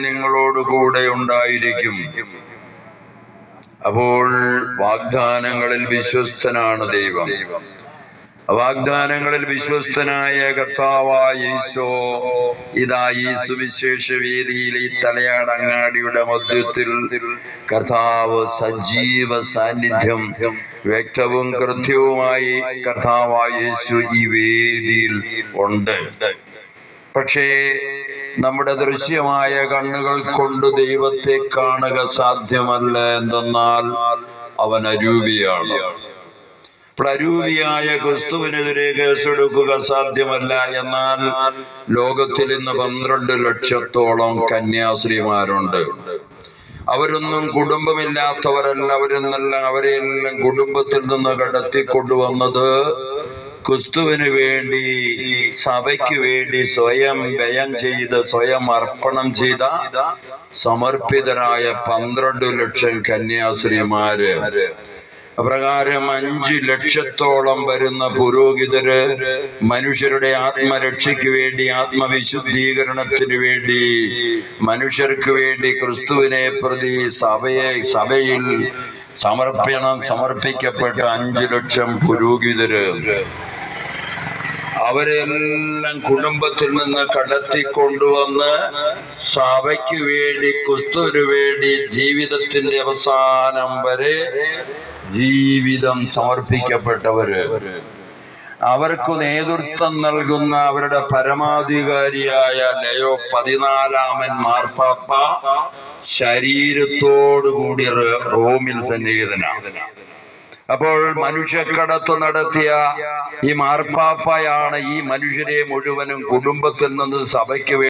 നിങ്ങളോടുകൂടെ ഉണ്ടായിരിക്കും. അപ്പോൾ വാഗ്ദാനങ്ങളിൽ വിശ്വസ്തനാണ് ദൈവം. വാഗ്ദാനങ്ങളിൽ വിശ്വസ്തനായ കർത്താവായ ഈശോ ഇതാ ഈ സുവിശേഷ വേദിയിൽ ഈ തലയാടങ്ങാടിയുടെ മധ്യത്തിൽ കർത്താവ് സജീവ സാന്നിധ്യം വ്യക്തവും കൃത്യവുമായി കർത്താവായ യേശു ഈ വേദിയിൽ ഉണ്ട്. പക്ഷേ നമ്മുടെ ദൃശ്യമായ കണ്ണുകൾ കൊണ്ട് ദൈവത്തെ കാണുക സാധ്യമല്ല. എന്തെന്നാൽ അവൻ അരൂപിയാണ്. അരൂപിയായ ക്രിസ്തുവിനെതിരെ കേസെടുക്കുക സാധ്യമല്ല. എന്നാൽ ലോകത്തിൽ ഇന്ന് 12 ലക്ഷത്തോളം കന്യാസ്ത്രീമാരുണ്ട്. അവരൊന്നും കുടുംബമില്ലാത്തവരല്ല. അവരെല്ലാം കുടുംബത്തിൽ നിന്ന് കടത്തിക്കൊണ്ടുവന്നത് ക്രിസ്തുവിന് വേണ്ടി, സഭയ്ക്ക് വേണ്ടി സ്വയം വ്യയം ചെയ്ത്, സ്വയം അർപ്പണം ചെയ്ത സമർപ്പിതരായ 12 ലക്ഷം കന്യാസ്ത്രീമാര്. അപ്രകാരം 5 ലക്ഷത്തോളം വരുന്ന പുരോഹിതര് മനുഷ്യരുടെ ആത്മരക്ഷയ്ക്ക് വേണ്ടി, ആത്മവിശുദ്ധീകരണത്തിന് വേണ്ടി, മനുഷ്യർക്ക് വേണ്ടി ക്രിസ്തുവിനെ പ്രതി സഭയിൽ സമർപ്പിക്കപ്പെട്ട 5 ലക്ഷം പുരോഹിതര്. അവരെല്ലാം കുടുംബത്തിൽ നിന്ന് കടത്തിക്കൊണ്ടുവന്ന് സഭയ്ക്ക് വേണ്ടി, ക്രിസ്തുവിന് വേണ്ടി ജീവിതത്തിന്റെ അവസാനം വരെ ജീവിതം സമർപ്പിക്കപ്പെട്ടവര്. അവർക്ക് നേതൃത്വം നൽകുന്ന അവരുടെ പരമാധികാരിയായ ലയോ 14 മാർപ്പാപ്പ ശരീരത്തോടുകൂടി റോമിൽ സന്നിഹിതനാണ്. അപ്പോൾ മനുഷ്യക്കടത്ത് നടത്തിയ ഈ മാർപ്പാപ്പയാണ് ഈ മനുഷ്യരെ മുഴുവനും കുടുംബത്തിൽ നിന്ന് സഭയ്ക്ക്